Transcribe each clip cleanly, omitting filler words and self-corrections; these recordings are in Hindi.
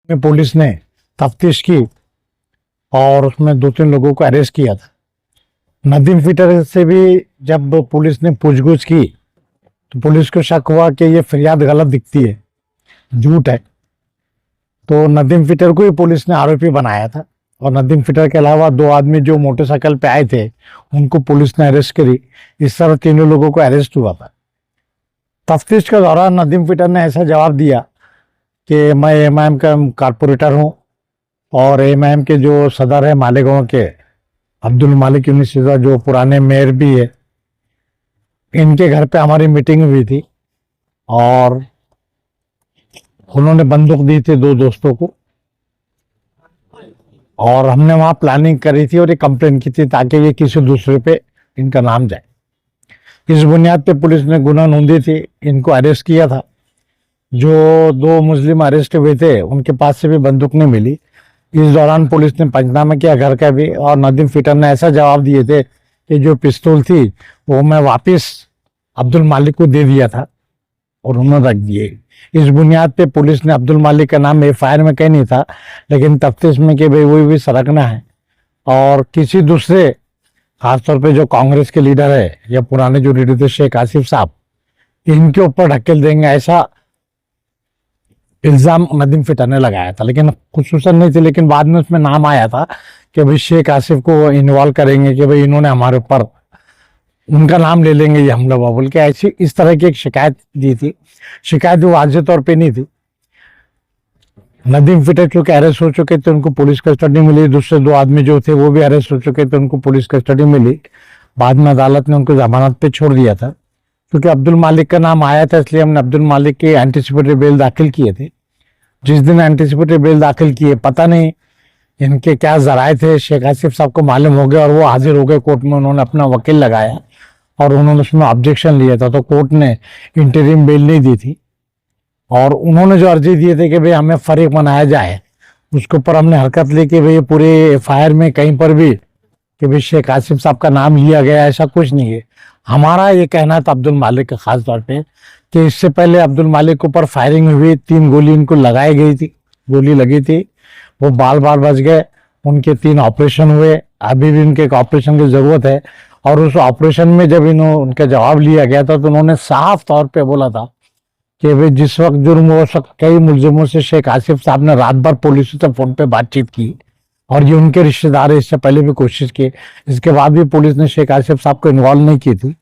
में पुलिस ने तफ्तीश की और उसमें 2-3 लोगों को अरेस्ट किया था। नदीम फिटर से भी जब पुलिस ने पूछगछ की तो पुलिस को शक हुआ कि ये फरियाद गलत दिखती है, झूठ है। तो नदीम फिटर को ही पुलिस ने आरोपी बनाया था और नदीम फिटर के अलावा 2 आदमी जो मोटरसाइकिल पे आए थे उनको पुलिस ने अरेस्ट करी। इस तरह 3 लोगों को अरेस्ट हुआ था। तफ्तीश के दौरान नदीम फिटर ने ऐसा जवाब दिया कि मैं एमआईएम का कारपोरेटर हूँ और एमआईएम के जो सदर है मालेगांव के अब्दुल मालिक यूनिवर्सिटी जो पुराने मेयर भी है, इनके घर पे हमारी मीटिंग हुई थी और उन्होंने बंदूक दी थी 2 दोस्तों को और हमने वहां प्लानिंग करी थी और ये कंप्लेन की थी ताकि ये किसी दूसरे पे इनका नाम जाए। इस बुनियाद पे पुलिस ने गुना नोंदी थी, इनको अरेस्ट किया था। जो 2 मुस्लिम अरेस्ट हुए थे उनके पास से भी बंदूक नहीं मिली। इस दौरान पुलिस ने पंचनामा किया घर का भी और नदीम फिटर ने ऐसा जवाब दिए थे कि जो पिस्तौल थी वो मैं वापस अब्दुल मालिक को दे दिया था और उन्होंने रख दिए। इस बुनियाद पे पुलिस ने अब्दुल मालिक का नाम एफआईआर में कहीं नहीं था, लेकिन तफ्तीश में कि भाई वो भी सरकना है और किसी दूसरे, खासतौर पे जो कांग्रेस के लीडर है या पुराने जो लीडर थे शेख आसिफ साहब, इनके ऊपर ढकेल देंगे ऐसा इल्जाम नदीम फिटर ने लगाया था। लेकिन खुसूसन नहीं थी, लेकिन बाद में उसमें नाम आया था कि भाई शेख आसिफ को इन्वॉल्व करेंगे कि भाई इन्होंने हमारे ऊपर, उनका नाम ले लेंगे ये हमला बोल के, ऐसी इस तरह की एक शिकायत दी थी। शिकायत वो वाज़ेह तौर पे नहीं थी। नदीम फिटर चूंकि अरेस्ट हो चुके थे उनको पुलिस कस्टडी मिली, दूसरे 2 आदमी जो थे वो भी अरेस्ट हो चुके थे उनको पुलिस कस्टडी मिली। बाद में अदालत ने उनको जमानत पे छोड़ दिया था। क्योंकि अब्दुल मालिक का नाम आया था इसलिए हमने अब्दुल मालिक के एंटीसिपेटरी बेल दाखिल किए थे। जिस दिन एंटीसिपेटरी बेल दाखिल किए, पता नहीं इनके क्या जराए थे, शेख आसिफ साहब को मालूम हो गया और वो हाजिर हो गए कोर्ट में। उन्होंने अपना वकील लगाया और उन्होंने उसमें ऑब्जेक्शन लिया था, तो कोर्ट ने इंटरिम बेल नहीं दी थी और उन्होंने जो अर्जी दिए थे कि भाई हमें फरीक बनाया जाए, उसके ऊपर हमने हरकत ली कि भाई पूरे एफआईआर में कहीं पर भी कि भाई शेख आसिफ साहब का नाम लिया गया, ऐसा कुछ नहीं है। हमारा ये कहना था अब्दुल मालिक का खास तौर पे कि इससे पहले अब्दुल मालिक के ऊपर फायरिंग हुई, 3 गोली इनको लगाई गई थी, गोली लगी थी, वो बाल बाल बच गए। उनके 3 ऑपरेशन हुए, अभी भी उनके एक ऑपरेशन की जरूरत है। और उस ऑपरेशन में जब उनका जवाब लिया गया था तो उन्होंने साफ तौर पे बोला था कि वे जिस वक्त जुर्म हो सकता, कई मुलजिमों से शेख आसिफ साहब ने रात भर पुलिस से फोन पे बातचीत की और ये उनके रिश्तेदार इससे पहले भी कोशिश की, इसके बाद भी पुलिस ने शेख आसिफ साहब को इन्वॉल्व नहीं की थी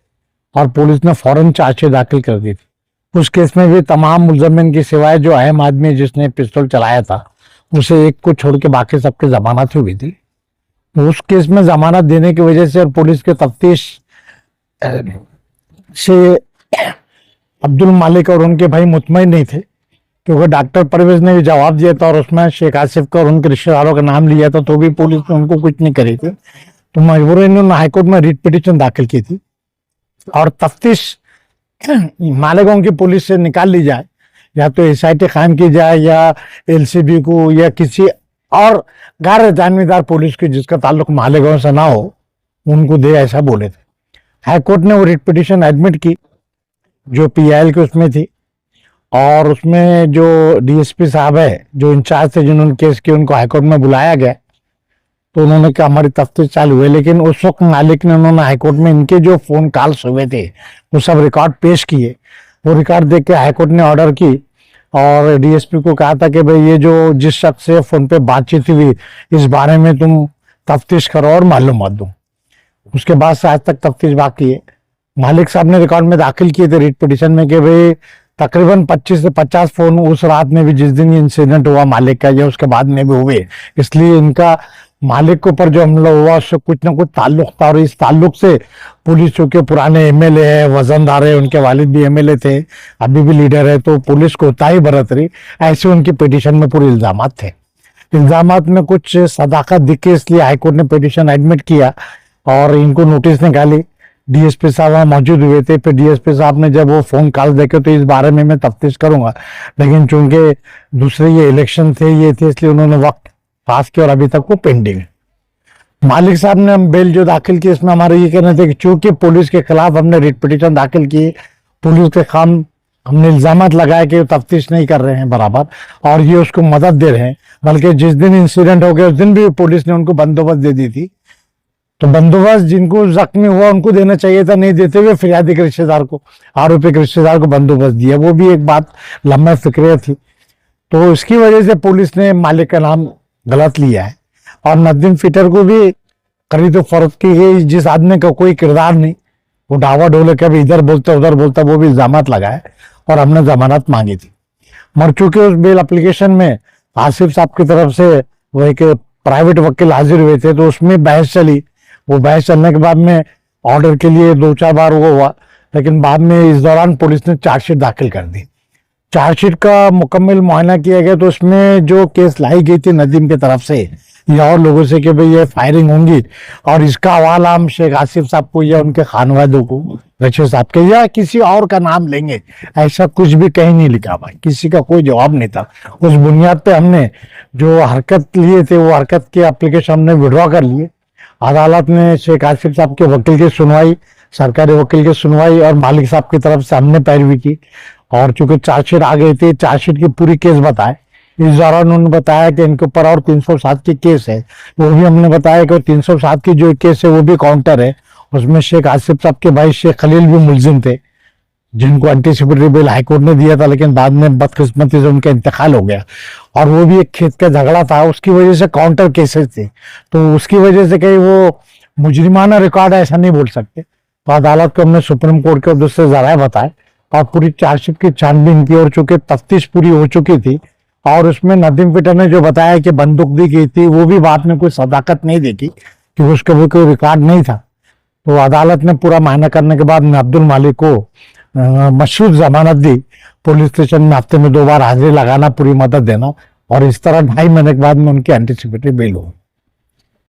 और पुलिस ने फौरन चार्जशीट दाखिल कर दी थी। उस केस में भी तमाम मुलजमिन की सिवाय जो अहम आदमी जिसने पिस्तौल चलाया था उसे एक को छोड़ के बाकी सबकी जमानत हुई थी। उस केस में जमानत देने की वजह से और पुलिस के तफ्तीश से अब्दुल मालिक और उनके भाई मुतमईन नहीं थे, क्योंकि डॉक्टर परवेज ने भी जवाब दिया था और उसमें शेख आसिफ का और उनके रिश्तेदारों का नाम लिया था, तो भी पुलिस ने उनको कुछ नहीं करी थी। तो मजबूरन इन्होंने हाईकोर्ट में रिट पिटीशन दाखिल की थी और तफ्तीश मालेगांव की पुलिस से निकाल ली जाए, या तो एसआईटी कायम की जाए या एलसीबी को या किसी और गैर जानवीदार पुलिस की जिसका ताल्लुक मालेगांव से ना हो उनको दे, ऐसा बोले थे। हाईकोर्ट ने वो रिट पिटीशन एडमिट की जो पीआईएल के उसमें थी और उसमें जो डीएसपी साहब है जो इंचार्ज थे जिन्होंने केस किया, उनको हाईकोर्ट में बुलाया गया तो उन्होंने कहा हमारी तफ्तीश चालू हुई। लेकिन उस वक्त मालिक ने उन्होंने हाईकोर्ट में इनके जो फोन कॉल्स हुए थे वो सब रिकॉर्ड पेश किए। वो रिकॉर्ड देख के हाईकोर्ट ने ऑर्डर की और डीएसपी को कहा था कि भाई ये जो जिस शख्स से फोन पे बातचीत हुई इस बारे में तुम तफ्तीश करो और मालूमात दो। उसके बाद से आज तक तफ्तीश बाकी है। मालिक साहब ने रिकॉर्ड में दाखिल किए थे रिट पिटीशन में कि भाई तकरीबन 25 से 50 फोन उस रात में भी जिस दिन ये इंसिडेंट हुआ मालिक का या उसके बाद में भी हुए, इसलिए इनका मालिक के ऊपर जो हमला हुआ उससे कुछ ना कुछ ताल्लुक था और इस ताल्लुक से पुलिस चूंकि पुराने एमएलए है, वजनदार है, उनके वालिद भी एमएलए थे, अभी भी लीडर है, तो पुलिस कोताही बरत रही, ऐसे उनकी पिटीशन में पूरे इल्जामात थे। इल्जामात में कुछ सदाकत दिखे इसलिए हाईकोर्ट ने पिटीशन एडमिट किया और इनको नोटिस निकाली। डीएसपी साहब वहाँ मौजूद हुए थे। फिर डीएसपी साहब ने जब वो फोन कॉल देखे तो इस बारे में मैं तफ्तीश करूंगा, लेकिन चूंकि दूसरे ये इलेक्शन थे ये थे इसलिए उन्होंने वक्त पास किया और अभी तक वो पेंडिंग है। मालिक साहब ने बेल जो दाखिल की इसमें हमारे ये कहना था कि चूंकि पुलिस के खिलाफ हमने रिट पिटीशन दाखिल की, पुलिस के हमने इल्जामात लगाए कि वो तफ्तीश नहीं कर रहे हैं बराबर, और ये उसको मदद दे रहे हैं। बल्कि जिस दिन इंसिडेंट हो गया उस दिन भी पुलिस ने उनको बंदोबस्त दे दी थी। तो बंदोबस्त जिनको जख्मी हुआ उनको देना चाहिए था, नहीं देते हुए फिरियादी के रिश्तेदार को, आरोपी के रिश्तेदार को बंदोबस्त दिया। वो भी एक बात लम्बा फिक्र थी। तो इसकी वजह से पुलिस ने मालिक का नाम गलत लिया है। और नदीम फिटर को भी खरीदो फरोख्त की है, जिस आदमी का कोई किरदार नहीं, वो डावा डोले कभी इधर बोलता उधर बोलता, वो भी इल्जामात लगाए और हमने जमानत मांगी थी। मर चुके उस बेल एप्लीकेशन में आसिफ साहब की तरफ से वो एक प्राइवेट वकील हाजिर हुए थे, तो उसमें बहस चली। वो बहस चलने के बाद में ऑर्डर के लिए 2-4 बार वो हुआ, लेकिन बाद में इस दौरान पुलिस ने चार्जशीट दाखिल कर दी। चार्जशीट का मुकम्मल मुआयना किया गया तो उसमें जो केस लाई गई थी नदीम की तरफ से या और लोगों से कि भाई ये फायरिंग होंगी, और इसका हवाला हम शेख आसिफ साहब को या उनके खानवादों को, रशीद साहब के या किसी और का नाम लेंगे, ऐसा कुछ भी कहीं नहीं लिखा भाई, किसी का कोई जवाब नहीं था। उस बुनियाद पे हमने जो हरकत लिए थे वो हरकत की एप्लीकेशन हमने विड्रॉ कर लिए। अदालत ने शेख आसिफ साहब के वकील की सुनवाई, सरकारी वकील की सुनवाई और मालिक साहब की तरफ से हमने पैरवी की। और चूंकि चार्जशीट आ गई थी, चार्जशीट की पूरी केस बताए। इस दौरान उन्होंने बताया कि इनके ऊपर और 307 की केस है, वो भी हमने बताया कि 307 की जो केस है वो भी काउंटर है। उसमें शेख आसिफ साहब के भाई शेख खलील भी मुलजिम थे, जिनको एंटीसिपेटरी बेल हाईकोर्ट ने दिया था, लेकिन बाद में बदकिस्मती से उनका इंतकाल हो गया। और वो भी एक खेत का झगड़ा था, उसकी वजह से काउंटर केसेस थे, तो उसकी वजह से कहीं वो मुजरिमाना रिकॉर्ड है ऐसा नहीं बोल सकते। तो अदालत को हमने सुप्रीम कोर्ट के उद्देश्य से जराए बताए और पूरी चार्जशीट की छानबीन की, और चूंकि तफ्तीश पूरी हो चुकी थी और उसमें नदीम फिटर ने जो बताया कि बंदूक दी गई थी, वो भी बात में कोई सदाकत नहीं देखी कि उसका भी कोई रिकॉर्ड नहीं था। तो अदालत ने पूरा मायना करने के बाद में अब्दुल मालिक को मशरूत जमानत दी। पुलिस स्टेशन में हफ्ते में 2 बार हाजिरी लगाना, पूरी मदद देना, और इस तरह 2.5 महीने के बाद में उनकी एंटीसिपेटरी बेल हो।